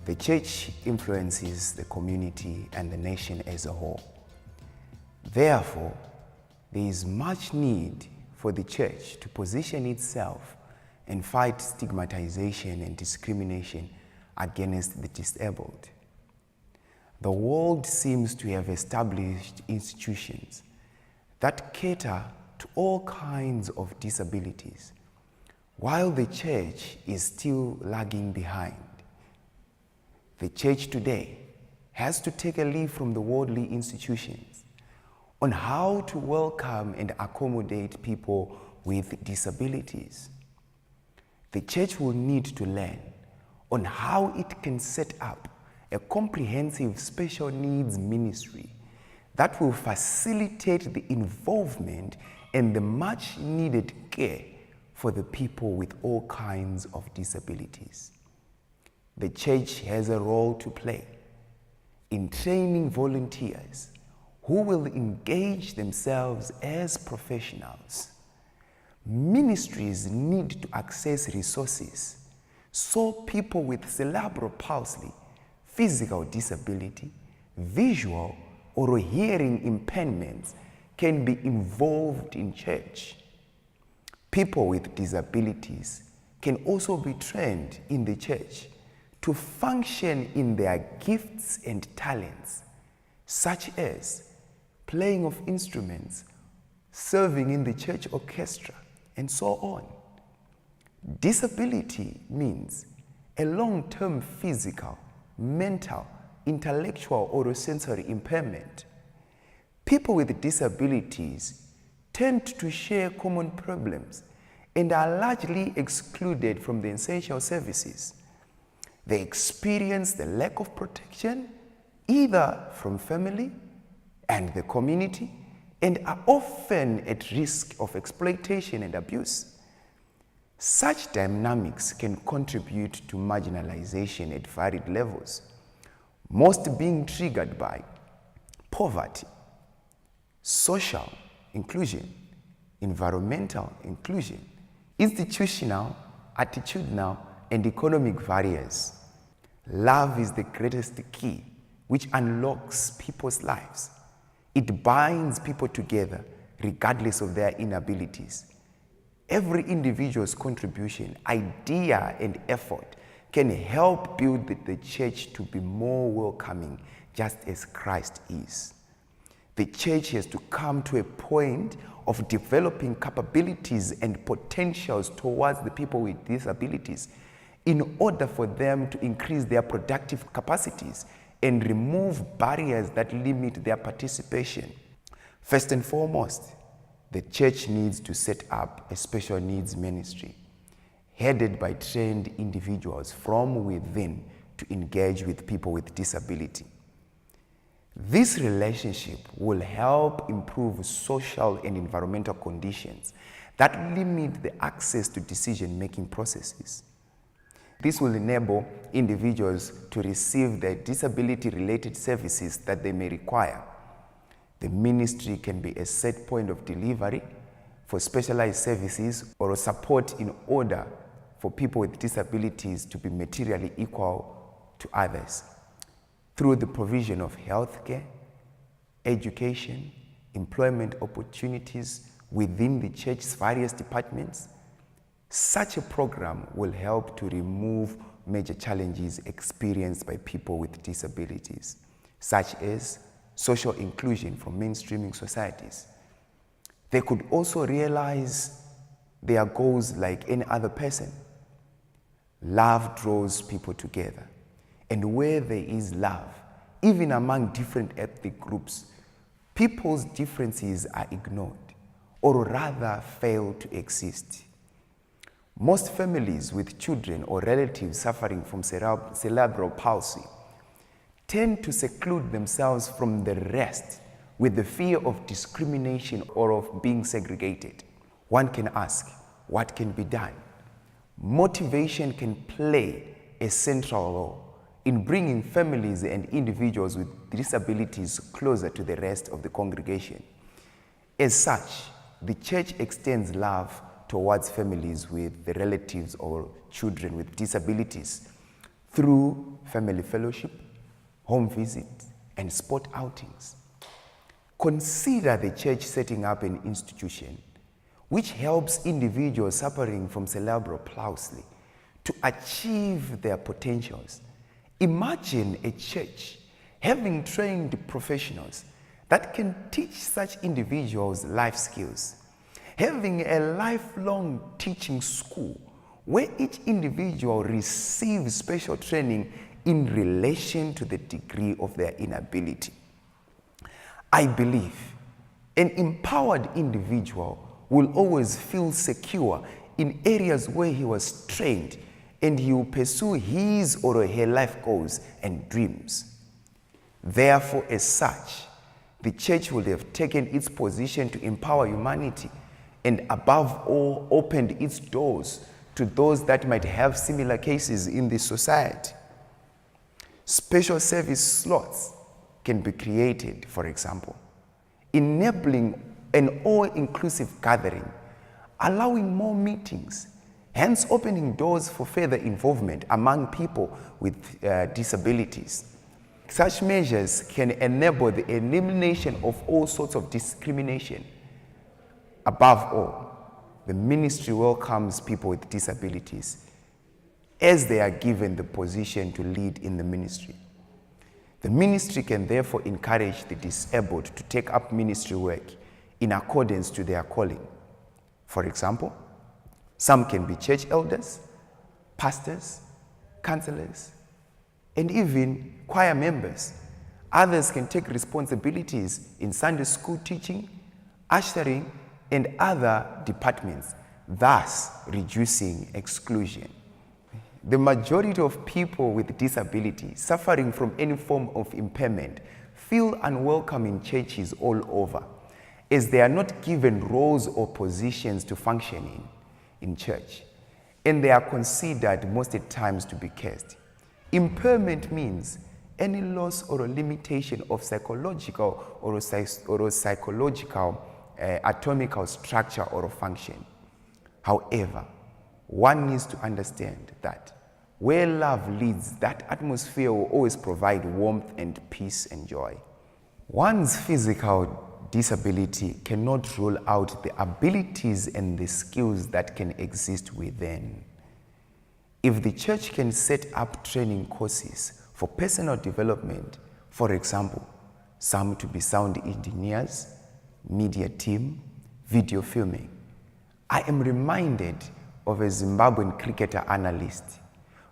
The church influences the community and the nation as a whole. Therefore, there is much need for the church to position itself and fight stigmatization and discrimination against the disabled. The world seems to have established institutions that cater to all kinds of disabilities, while the church is still lagging behind. The church today has to take a leaf from the worldly institutions on how to welcome and accommodate people with disabilities. The church will need to learn on how it can set up a comprehensive special needs ministry that will facilitate the involvement and the much needed care for the people with all kinds of disabilities. The church has a role to play in training volunteers who will engage themselves as professionals. Ministries need to access resources so people with cerebral palsy, physical disability, visual or hearing impairments can be involved in church. People with disabilities can also be trained in the church to function in their gifts and talents, such as playing of instruments, serving in the church orchestra, and so on. Disability means a long-term physical, mental, intellectual, or sensory impairment. People with disabilities tend to share common problems and are largely excluded from the essential services. They experience the lack of protection either from family and the community and are often at risk of exploitation and abuse. Such dynamics can contribute to marginalization at varied levels, most being triggered by poverty, social inclusion, environmental inclusion, institutional, attitudinal, and economic barriers. Love is the greatest key which unlocks people's lives. It binds people together regardless of their inabilities. Every individual's contribution, idea, and effort can help build the church to be more welcoming, just as Christ is. The church has to come to a point of developing capabilities and potentials towards the people with disabilities in order for them to increase their productive capacities and remove barriers that limit their participation. First and foremost, the church needs to set up a special needs ministry headed by trained individuals from within to engage with people with disability. This relationship will help improve social and environmental conditions that limit the access to decision-making processes. This will enable individuals to receive the disability-related services that they may require. The ministry can be a set point of delivery for specialized services or support in order for people with disabilities to be materially equal to others through the provision of healthcare, education, employment opportunities within the church's various departments. Such a program will help to remove major challenges experienced by people with disabilities, such as social inclusion from mainstreaming societies. They could also realize their goals like any other person. Love draws people together, and where there is love, even among different ethnic groups, people's differences are ignored, or rather fail to exist. Most families with children or relatives suffering from cerebral palsy tend to seclude themselves from the rest with the fear of discrimination or of being segregated. One can ask, what can be done? Motivation can play a central role in bringing families and individuals with disabilities closer to the rest of the congregation. As such, the church extends love towards families with the relatives or children with disabilities. through family fellowship, home visits, and sport outings. Consider the church setting up an institution which helps individuals suffering from cerebral palsy to achieve their potentials. Imagine a church having trained professionals that can teach such individuals life skills, having a lifelong teaching school where each individual receives special training in relation to the degree of their inability. I believe an empowered individual will always feel secure in areas where he was trained, and he will pursue his or her life goals and dreams. Therefore, as such, the church will have taken its position to empower humanity and above all opened its doors to those that might have similar cases in the society. Special service slots can be created, for example, enabling an all-inclusive gathering, allowing more meetings, hence opening doors for further involvement among people with disabilities. Such measures can enable the elimination of all sorts of discrimination. Above all, the ministry welcomes people with disabilities as they are given the position to lead in the ministry. The ministry can therefore encourage the disabled to take up ministry work in accordance to their calling. For example, some can be church elders, pastors, counselors, and even choir members. Others can take responsibilities in Sunday school teaching, ushering, and other departments, thus reducing exclusion. The majority of people with disabilities suffering from any form of impairment feel unwelcome in churches all over, as they are not given roles or positions to function in church, and they are considered most at times to be cursed. Impairment means any loss or a limitation of psychological or psychological anatomical structure or function. However, one needs to understand that where love leads, that atmosphere will always provide warmth and peace and joy. One's physical disability cannot rule out the abilities and the skills that can exist within. If the church can set up training courses for personal development, for example, some to be sound engineers, media team, video filming, I am reminded of a Zimbabwean cricketer analyst.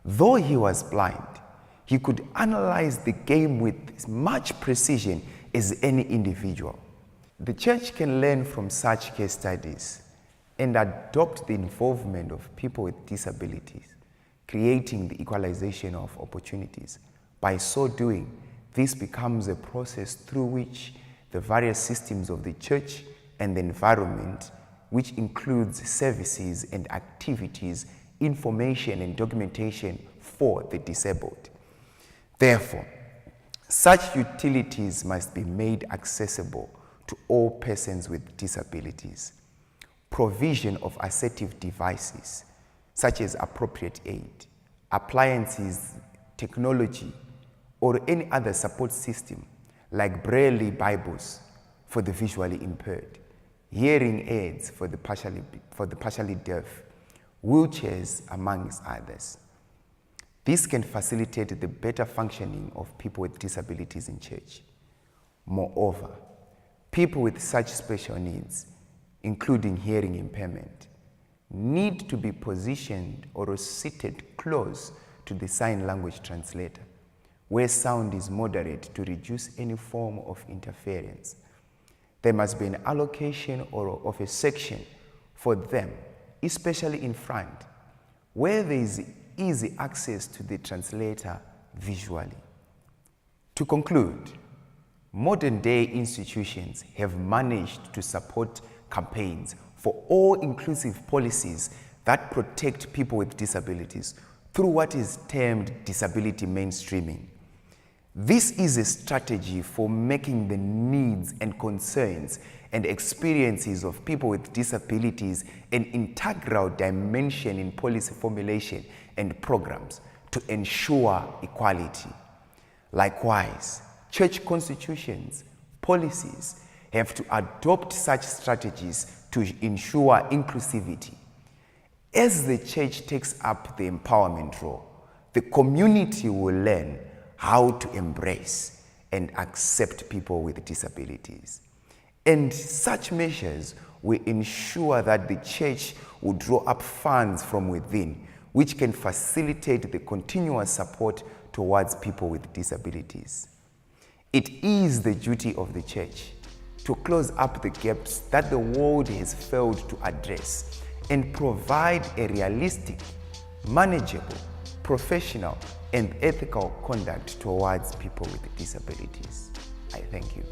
Though he was blind, he could analyze the game with as much precision as any individual. The church can learn from such case studies and adopt the involvement of people with disabilities, creating the equalization of opportunities. By so doing, this becomes a process through which the various systems of the church and the environment, which includes services and activities, information and documentation for the disabled. Therefore, such utilities must be made accessible to all persons with disabilities. Provision of assistive devices, such as appropriate aid, appliances, technology, or any other support system, like Braille Bibles for the visually impaired, hearing aids for the partially deaf, wheelchairs, amongst others. This can facilitate the better functioning of people with disabilities in church. Moreover, people with such special needs, including hearing impairment, need to be positioned or seated close to the sign language translator, where sound is moderate to reduce any form of interference. There must be an allocation of a section for them, especially in front, where there is easy access to the translator visually. To conclude, modern-day institutions have managed to support campaigns for all-inclusive policies that protect people with disabilities through what is termed disability mainstreaming. This is a strategy for making the needs and concerns and experiences of people with disabilities an integral dimension in policy formulation and programs to ensure equality. Likewise, church constitutions, policies have to adopt such strategies to ensure inclusivity. As the church takes up the empowerment role, the community will learn how to embrace and accept people with disabilities. And such measures will ensure that the church will draw up funds from within, which can facilitate the continuous support towards people with disabilities. It is the duty of the church to close up the gaps that the world has failed to address and provide a realistic, manageable, professional, and ethical conduct towards people with disabilities. I thank you.